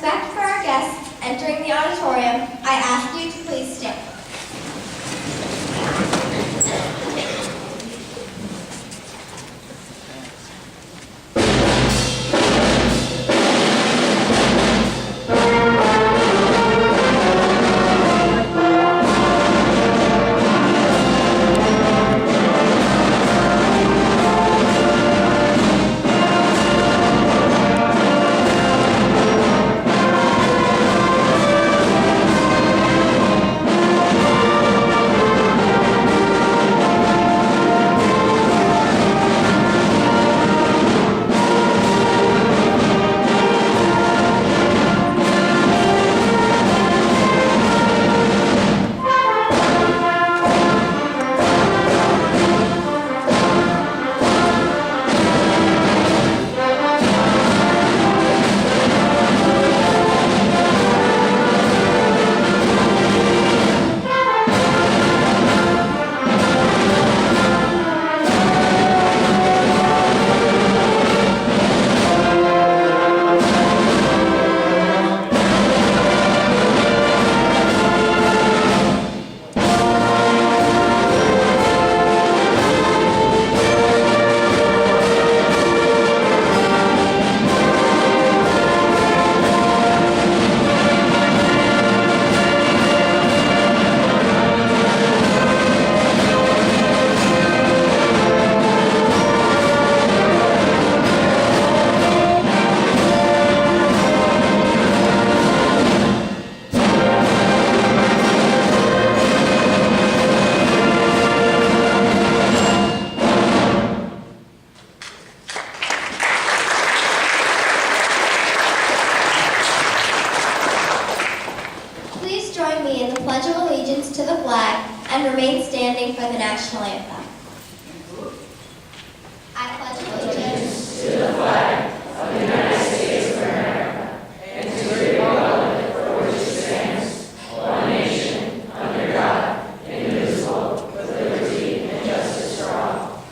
respect for our guests entering the auditorium, I ask you to please stand. Join me in the Pledge of Allegiance to the flag and remain standing for the national anthem. I pledge allegiance to the flag of the United States of America and to the republic for which it stands, one nation, under God, indivisible, with liberty and justice for all.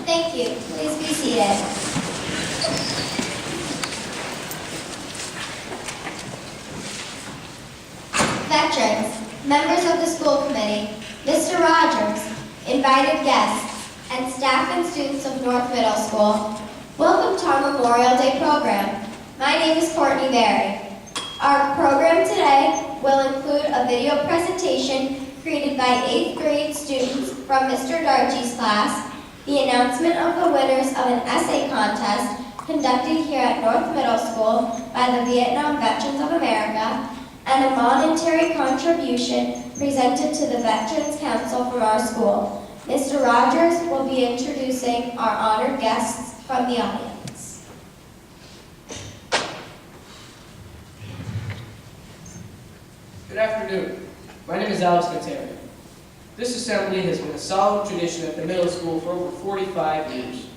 Thank you. Please be seated. Veterans, members of the school committee, Mr. Rogers, invited guests, and staff and students of North Middle School, welcome to our Memorial Day program. My name is Courtney Berry. Our program today will include a video presentation created by 8th grade students from Mr. Dargy's class, the announcement of the winners of an essay contest conducted here at North Middle School by the Vietnam Veterans of America, and a monetary contribution presented to the Veterans Council from our school. Mr. Rogers will be introducing our honored guests from the audience. Good afternoon. My name is Alex Materi. This assembly has been a solid tradition at the middle school for over 45 years.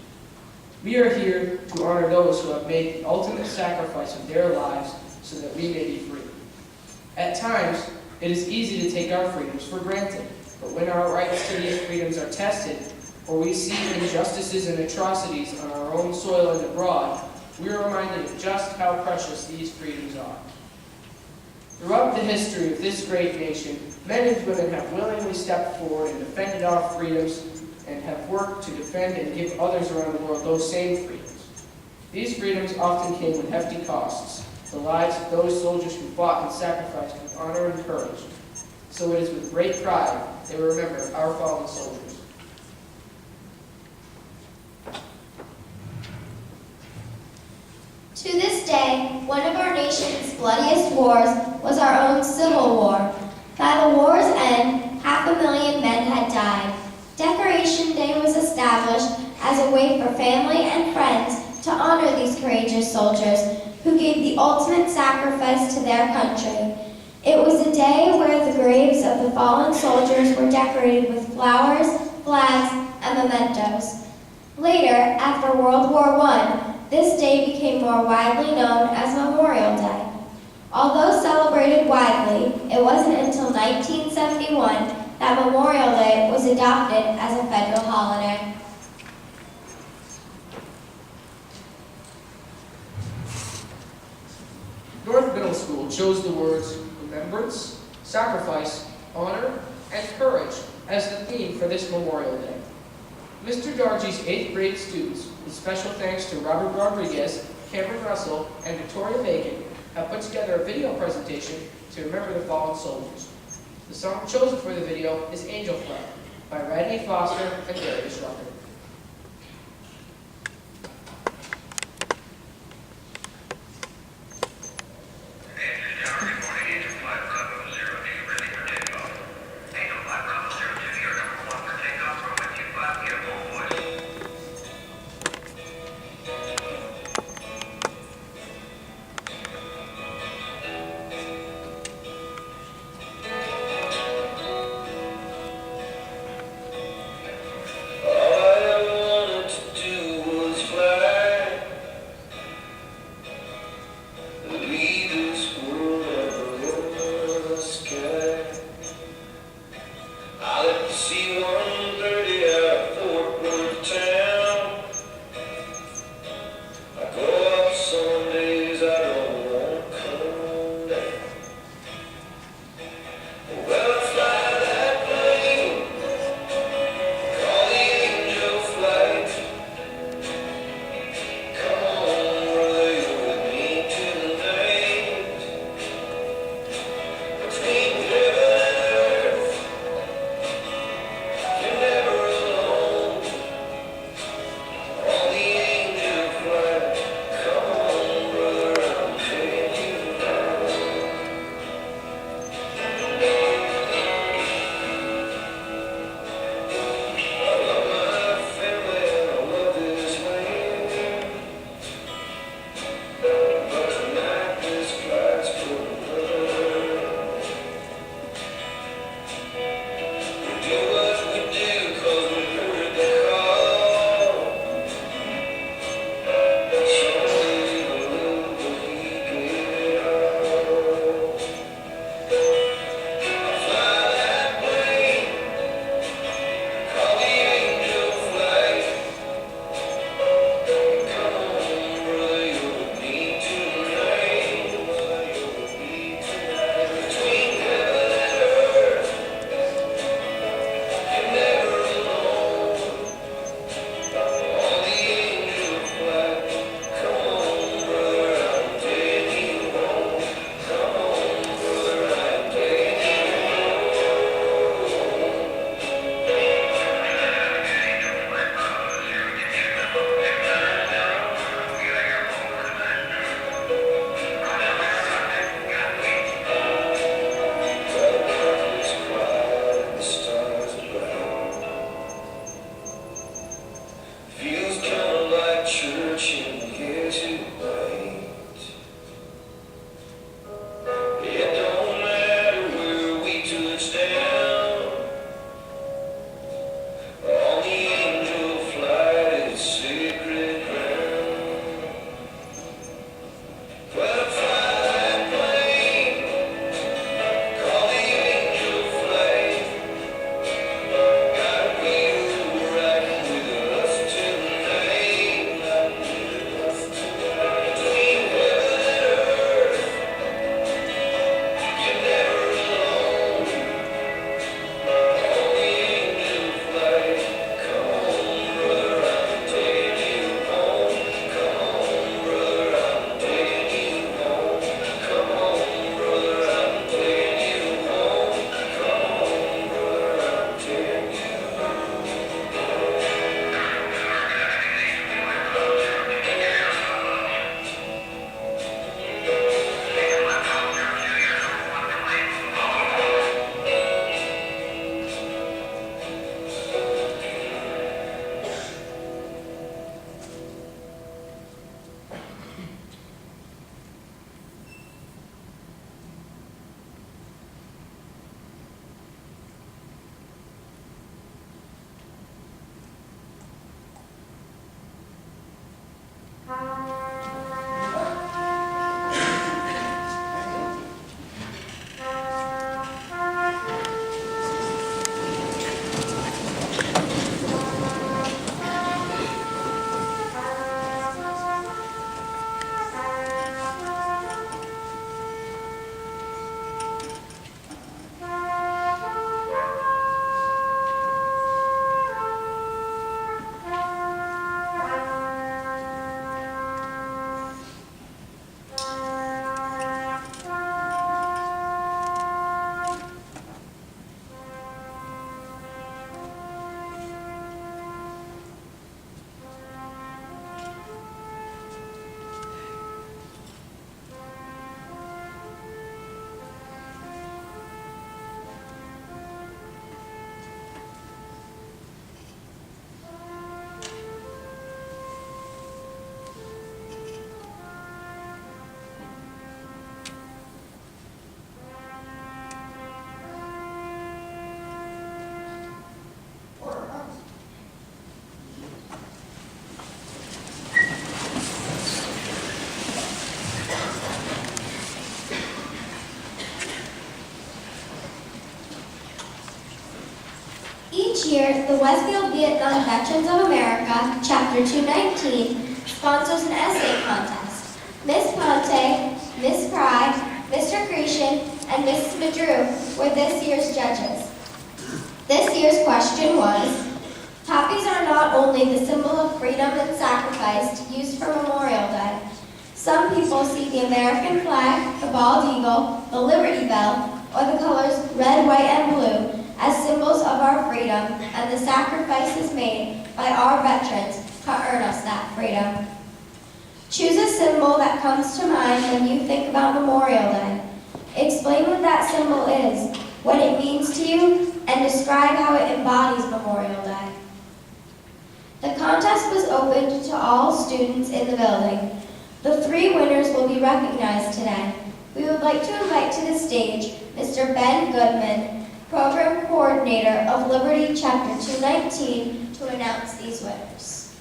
We are here to honor those who have made the ultimate sacrifice of their lives so that we may be free. At times, it is easy to take our freedoms for granted, but when our rights to these freedoms are tested, or we see injustices and atrocities on our own soil and abroad, we are reminded of just how precious these freedoms are. Throughout the history of this great nation, men and women have willingly stepped forward and defended our freedoms and have worked to defend and give others around the world those same freedoms. These freedoms often came with hefty costs, the lives of those soldiers who fought and sacrificed with honor and courage. So it is with great pride that we remember our fallen soldiers. To this day, one of our nation's bloodiest wars was our own Civil War. By the war's end, 500,000 men had died. Decoration Day was established as a way for family and friends to honor these courageous soldiers who gave the ultimate sacrifice to their country. It was a day where the graves of the fallen soldiers were decorated with flowers, flags, and mementos. Later, after World War I, this day became more widely known as Memorial Day. Although celebrated widely, it wasn't until 1971 that Memorial Day was adopted as a federal holiday. North Middle School chose the words remembrance, sacrifice, honor, and courage as the theme for this Memorial Day. Mr. Dargy's 8th grade students, with special thanks to Robert Rodriguez, Cameron Russell, and Victoria Bacon, have put together a video presentation to remember the fallen soldiers. The song chosen for the video is Angel Flower by Radney Foster and Darius Rucker. All year, the Westfield Vietnam Veterans of America, Chapter 219, sponsors an essay contest. Ms. Ponte, Ms. Fry, Mr. Cretion, and Mrs. Madrew were this year's judges. This year's question was, poppies are not only the symbol of freedom and sacrifice used for Memorial Day. Some people see the American flag, the bald eagle, the Liberty Bell, or the colors red, white, and blue as symbols of our freedom and the sacrifices made by our veterans to earn us that freedom. Choose a symbol that comes to mind when you think about Memorial Day. Explain what that symbol is, what it means to you, and describe how it embodies Memorial Day. The contest was opened to all students in the building. The 3 winners will be recognized today. We would like to invite to the stage Mr. Ben Goodman, Program Coordinator of Liberty Chapter 219, to announce these winners.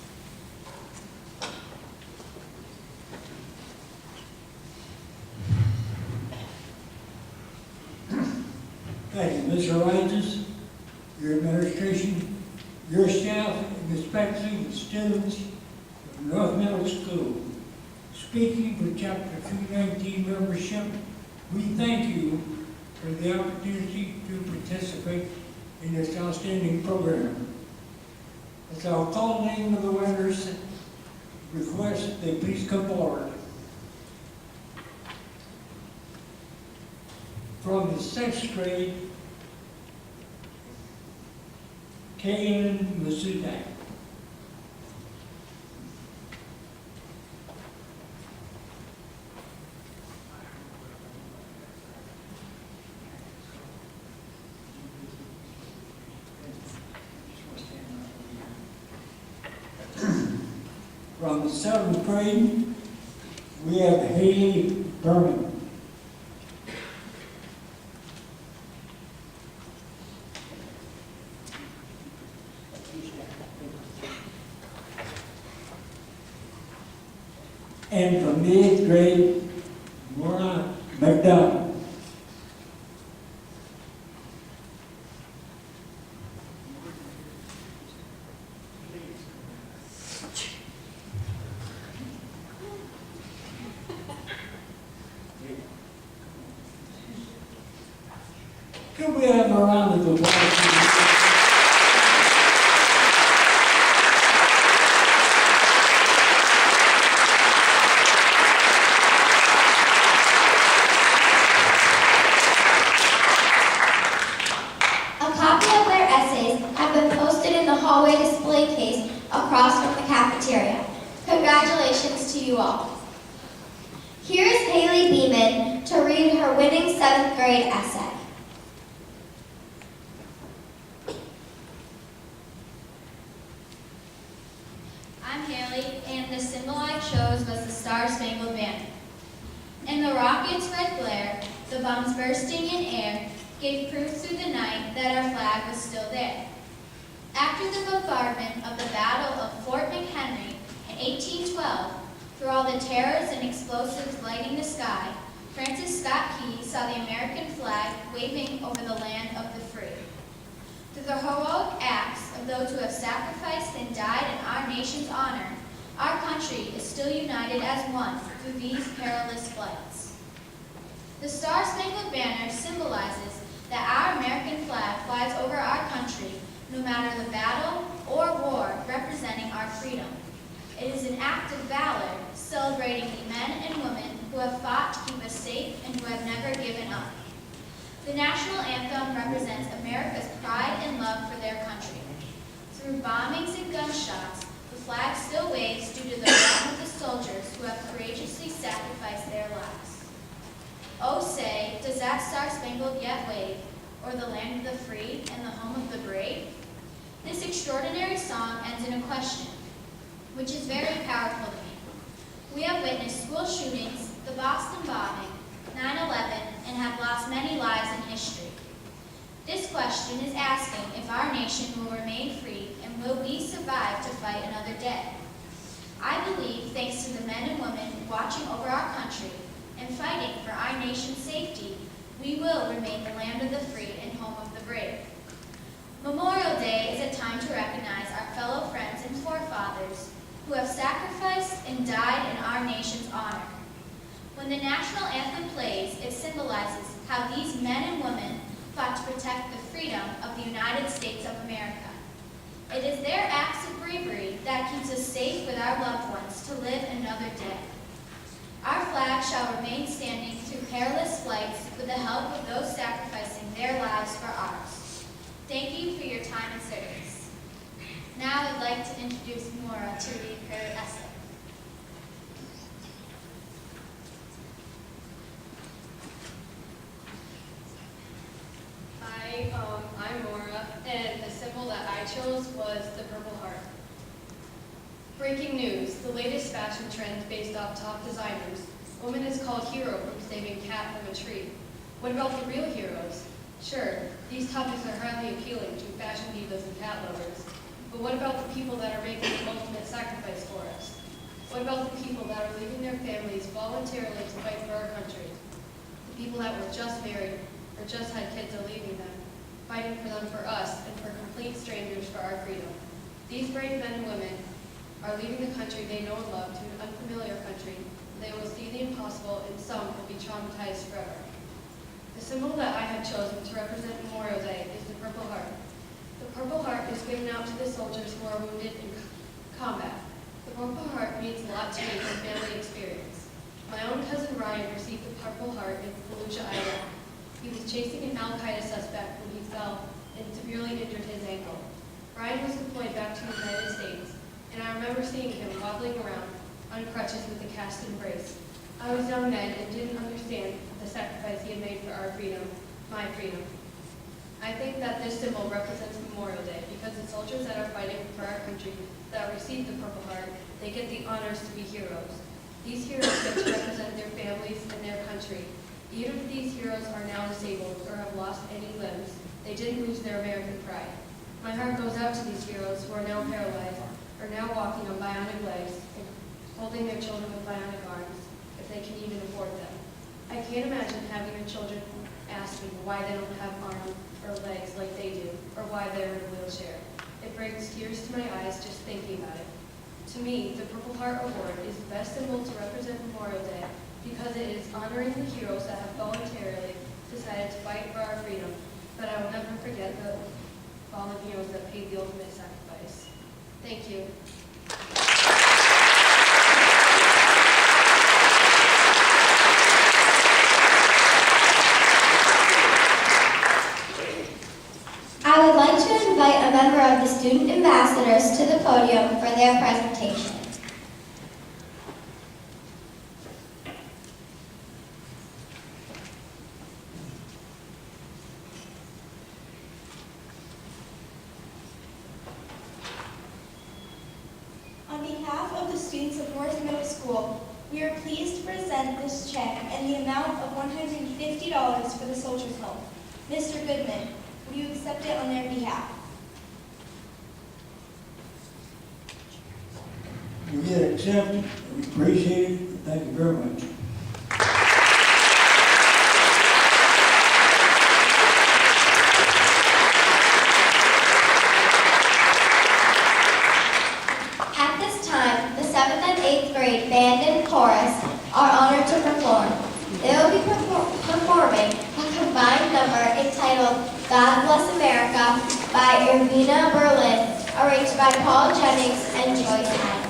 Thank you, Mr. Rogers, your administration, your staff, and especially the students of North Middle School. Speaking for Chapter 219 membership, we thank you for the opportunity to participate in this outstanding program. As I'll call the name of the winners, request that they please come forward. From the 6th grade, Kaylin Masudak. From the 7th grade, we have Haley Berman. And from the 8th grade, Maura McDonald. Could we have a round of applause? hallway display case across from the cafeteria. Congratulations to you all. Here is Haley Beeman to read her winning 7th grade essay. I'm Haley, and the symbol I chose was the Star-Spangled Banner. In the rocket's red glare, the bombs bursting in air gave proof through the night that our flag was still there. After the bombardment of the Battle of Fort McHenry in 1812, through all the terrors and explosives lighting the sky, Francis Scott Key saw the American flag waving over the land of the free. Through the heroic acts of those who have sacrificed and died in our nation's honor, our country is still united as one through these perilous flights. The Star-Spangled Banner symbolizes that our American flag flies over our country no matter the battle or war representing our freedom. It is an act of valor celebrating the men and women who have fought to keep us safe and who have never given up. The national anthem represents America's pride and love for their country. Through bombings and gunshots, the flag still waves due to the blood of the soldiers who have courageously sacrificed their lives. Oh, say, does that star-spangled yet wave, or the land of the free and the home of the brave? This extraordinary song ends in a question, which is very powerful to me. We have witnessed school shootings, the Boston bombing, 9/11, and have lost many lives in history. This question is asking if our nation will remain free and will we survive to fight another day. I believe, thanks to the men and women watching over our country and fighting for our nation's safety, we will remain the land of the free and home of the brave. Memorial Day is time to recognize our fellow friends and forefathers who have sacrificed and died in our nation's honor. When the national anthem plays, it symbolizes how these men and women fought to protect the freedom of the United States of America. It is their acts of bravery that keeps us safe with our loved ones to live another day. Our flag shall remain standing through perilous flights with the help of those sacrificing their lives for ours. Thank you for your time and service. Now I'd like to introduce Maura to read her essay. Hi, I'm Maura, and the symbol that I chose was the Purple Heart. Breaking news, the latest fashion trend based off top designers. Woman is called hero from saving cat from a tree. What about the real heroes? Sure, these topics are highly appealing to fashion divas and cat lovers. But what about the people that are making the ultimate sacrifice for us? What about the people that are leaving their families voluntarily to fight for our country? The people that were just married or just had kids and leaving them, fighting for them for us and for complete strangers for our freedom. These brave men and women are leaving the country they know and love to an unfamiliar country. They will see the impossible, and some will be traumatized forever. The symbol that I have chosen to represent Memorial Day is the Purple Heart. The Purple Heart is given out to the soldiers who are wounded in combat. The Purple Heart means a lot to me from family experience. My own cousin Ryan received the Purple Heart in Fallujah, Iraq. He was chasing an Al-Qaeda suspect when he fell and severely injured his ankle. Ryan was deployed back to the United States, and I remember seeing him wobbling around on crutches with a cast and brace. I was young then and didn't understand the sacrifice he had made for our freedom, my freedom. I think that this symbol represents Memorial Day because the soldiers that are fighting for our country that receive the Purple Heart, they get the honors to be heroes. These heroes get to represent their families and their country. Even if these heroes are now disabled or have lost any limbs, they didn't lose their American pride. My heart goes out to these heroes who are now paralyzed, or now walking on bionic legs, and holding their children with bionic arms, if they can even afford them. I can't imagine having your children asking why they don't have arms or legs like they do, or why they're in a wheelchair. It brings tears to my eyes just thinking about it. To me, the Purple Heart Award is the best symbol to represent Memorial Day because it is honoring the heroes that have voluntarily decided to fight for our freedom, but I will never forget the fallen heroes that paid the ultimate sacrifice. Thank you. I would like to invite a member of the student ambassadors to the podium for their presentation. On behalf of the students of North Middle School, we are pleased to present this check in the amount of $150 for the Soldiers' Home. Mr. Goodman, will you accept it on their behalf? We did accept it, we appreciate it, and thank you very much. At this time, the 7th and 8th grade band and chorus are honored to perform. They will be performing a combined number entitled God Bless America by Irvina Berlin, arranged by Paul Jennings and Joyce Adams.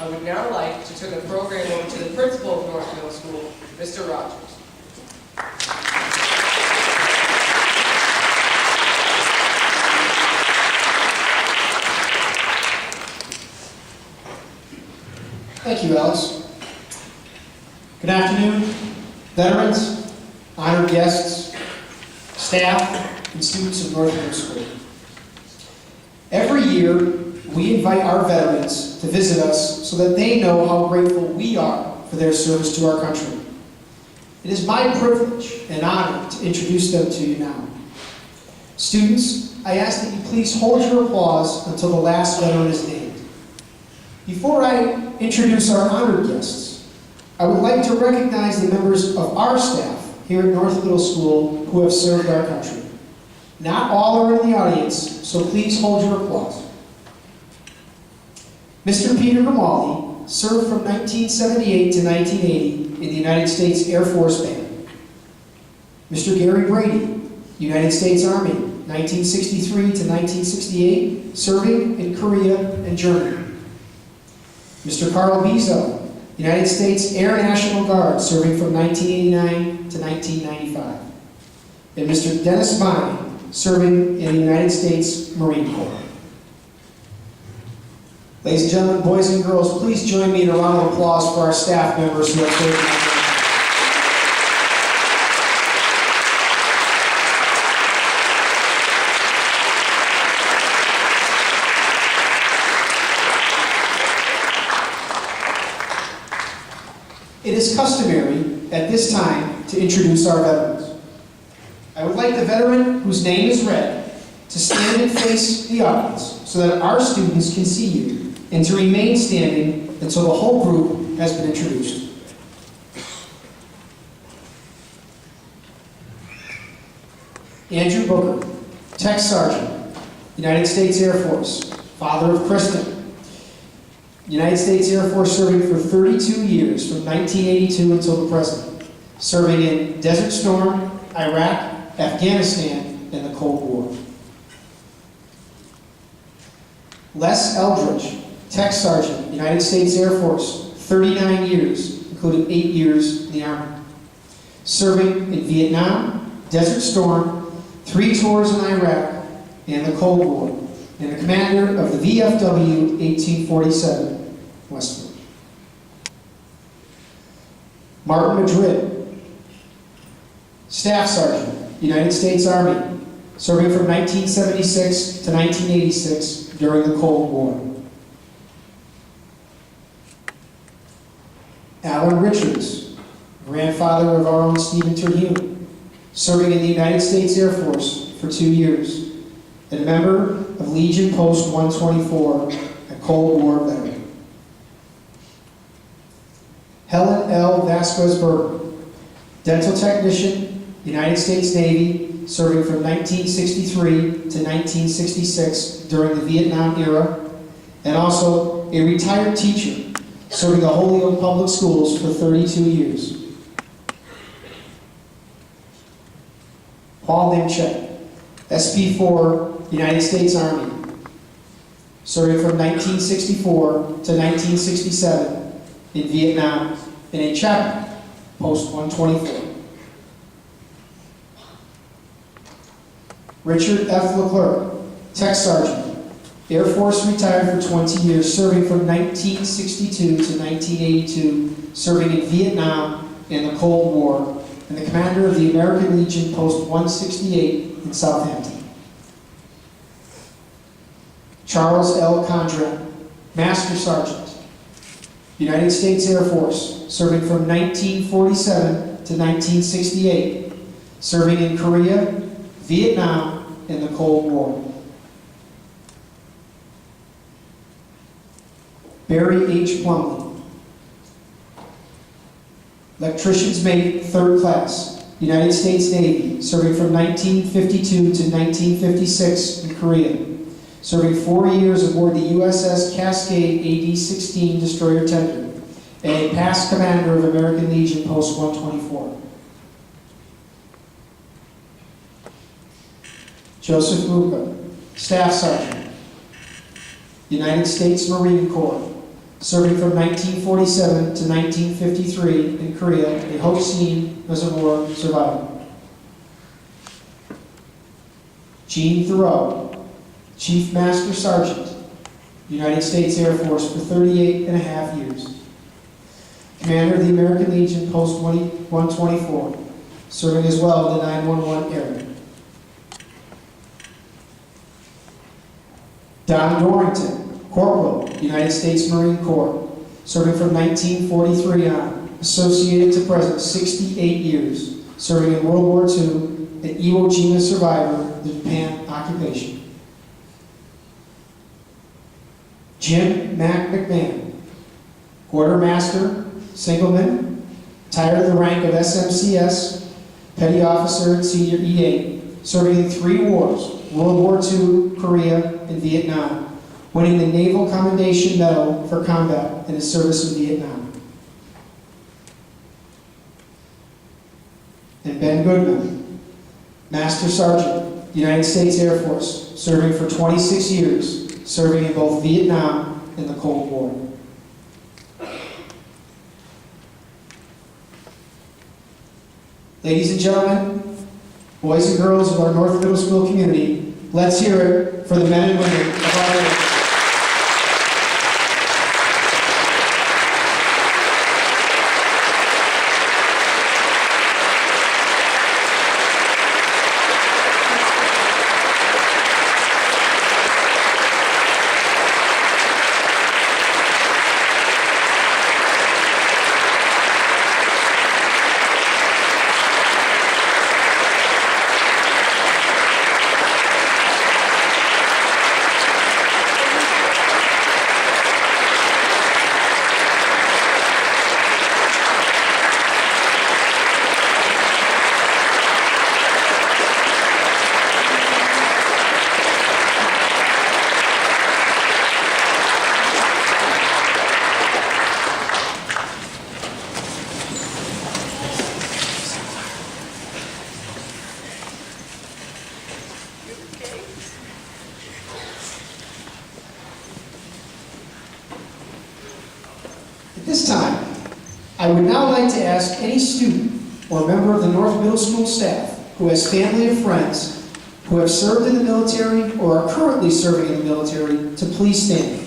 I would now like to turn the program over to the principal of North Middle School, Mr. Rogers. Thank you, Alex. Good afternoon, veterans, honored guests, staff, and students of North Middle School. Every year, we invite our veterans to visit us so that they know how grateful we are for their service to our country. It is my privilege and honor to introduce them to you now. Students, I ask that you please hold your applause until the last veteran is named. Before I introduce our honored guests, I would like to recognize the members of our staff here at North Middle School who have served our country. Not all are in the audience, so please hold your applause. Mr. Peter Grimaldi served from 1978 to 1980 in the United States Air Force Band. Mr. Gary Brady, United States Army, 1963 to 1968, serving in Korea and Germany. Mr. Carl Bezo, United States Air National Guard, serving from 1989 to 1995. And Mr. Dennis Vine, serving in the United States Marine Corps. Ladies and gentlemen, boys and girls, please join me in a round of applause for our staff members who have served our country. It is customary at this time to introduce our veterans. I would like the veteran whose name is read to stand and face the audience so that our students can see you, and to remain standing until the whole group has been introduced. Andrew Booker, Tech Sergeant, United States Air Force, father of Kristen. United States Air Force, serving for 32 years, from 1982 until the present, serving in Desert Storm, Iraq, Afghanistan, and the Cold War. Les Eldridge, Tech Sergeant, United States Air Force, 39 years, including 8 years in the Army, serving in Vietnam, Desert Storm, 3 tours in Iraq, and the Cold War, and the commander of the VFW 1847 Westwood. Martin Madrid, Staff Sergeant, United States Army, serving from 1976 to 1986 during the Cold War. Alan Richards, grandfather of our own Stephen Terhune, serving in the United States Air Force for 2 years, and a member of Legion Post 124, a Cold War veteran. Helen L. Vasquez-Berger, dental technician, United States Navy, serving from 1963 to 1966 during the Vietnam era, and also a retired teacher, serving the Holyoke Public Schools for 32 years. Paul Nimchek, SP4, United States Army, serving from 1964 to 1967 in Vietnam and a chaplain, Post 124. Richard F. Leclerc, Tech Sergeant, Air Force, retired for 20 years, serving from 1962 to 1982, serving in Vietnam and the Cold War, and the commander of the American Legion Post 168 in Southampton. Charles L. Condren, Master Sergeant, United States Air Force, serving from 1947 to 1968, serving in Korea, Vietnam, and the Cold War. Barry H. Plumley, Electrician's Mate, 3rd Class, United States Navy, serving from 1952 to 1956 in Korea, serving 4 years aboard the USS Cascade AD-16 destroyer tender, and a past commander of American Legion Post 124. Joseph Luca, Staff Sergeant, United States Marine Corps, serving from 1947 to 1953 in Korea, a Ho Chi Minh War survivor. Gene Thoreau, Chief Master Sergeant, United States Air Force for 38 and a half years. Commander of the American Legion, Post 124, serving as well in the 911 area. Don Dorrington, Corporal, United States Marine Corps, serving from 1943 on, associated to present 68 years, serving in World War II, an Iwo Jima survivor of the Japan occupation. Jim Mac McMahon, Quartermaster, Singleman, retired of the rank of SMCS, Petty Officer and Senior E8, serving in 3 wars, World War II, Korea, and Vietnam, winning the Naval Commendation Medal for combat in his service in Vietnam. And Ben Goodman, Master Sergeant, United States Air Force, serving for 26 years, serving in both Vietnam and the Cold War. Ladies and gentlemen, boys and girls of our North Middle School community, let's hear it for the men and women of our nation. At this time, I would now like to ask any student or member of the North Middle School staff who has family or friends who have served in the military or are currently serving in the military to please stand.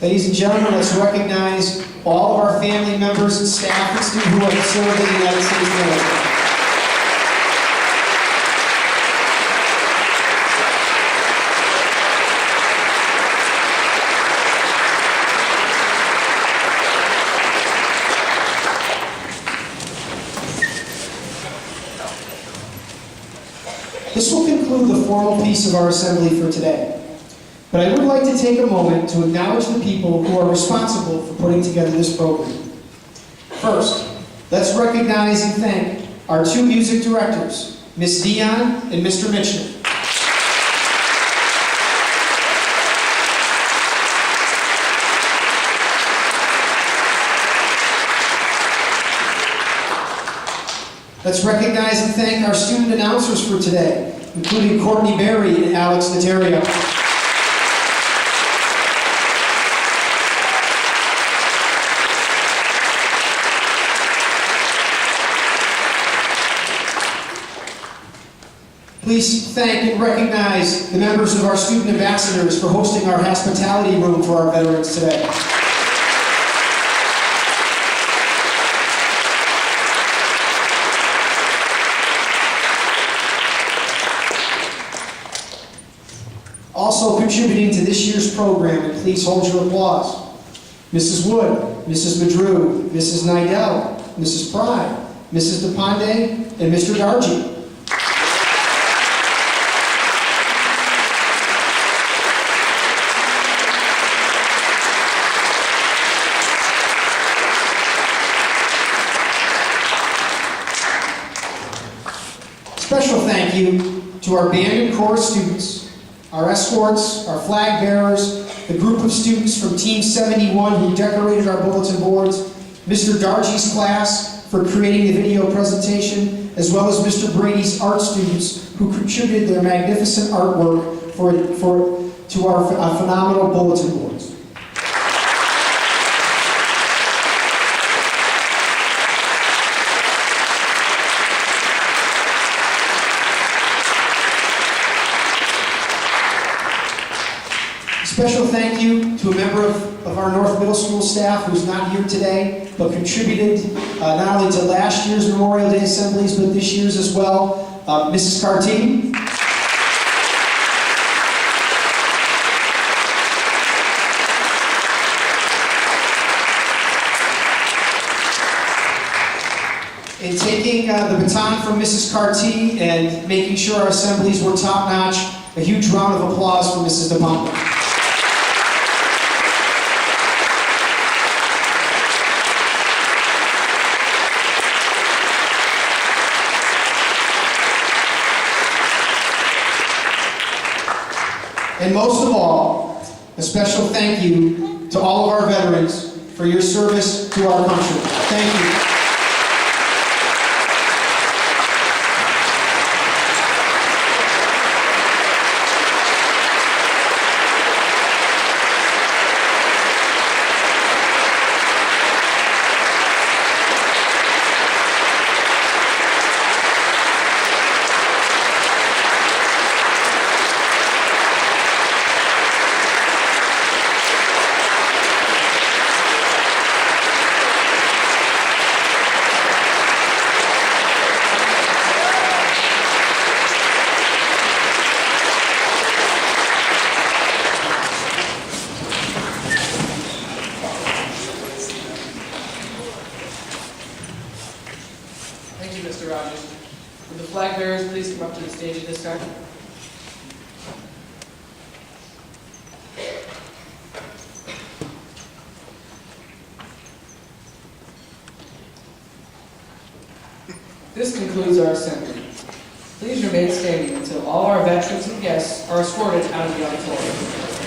Ladies and gentlemen, let's recognize all of our family members and staff and students who have served in the United States military. This will conclude the formal piece of our assembly for today. But I would like to take a moment to acknowledge the people who are responsible for putting together this program. First, let's recognize and thank our 2 music directors, Ms. Dion and Mr. Mitchell. Let's recognize and thank our student announcers for today, including Courtney Berry and Alex Naterio. Please thank and recognize the members of our student ambassadors for hosting our hospitality room for our veterans today. Also contributing to this year's program, and please hold your applause, Mrs. Wood, Mrs. Madru, Mrs. Nidell, Mrs. Pry, Mrs. DePonde, and Mr. Dargy. Special thank you to our band and chorus students, our escorts, our flag bearers, the group of students from Team 71 who decorated our bulletin boards, Mr. Dargy's class for creating the video presentation, as well as Mr. Brady's art students who contributed their magnificent artwork to our phenomenal bulletin boards. Special thank you to a member of our North Middle School staff who's not here today, but contributed not only to last year's Memorial Day assemblies, but this year's as well, Mrs. Cartini. In taking the baton from Mrs. Cartini and making sure our assemblies were top-notch, a huge round of applause for Mrs. DePompa. And most of all, a special thank you to all of our veterans for your service to our country. Thank you. Thank you, Mr. Rogers. Would the flag bearers please come up to the stage at this time? This concludes our assembly. Please remain standing until all our veterans and guests are escorted out of the auditorium.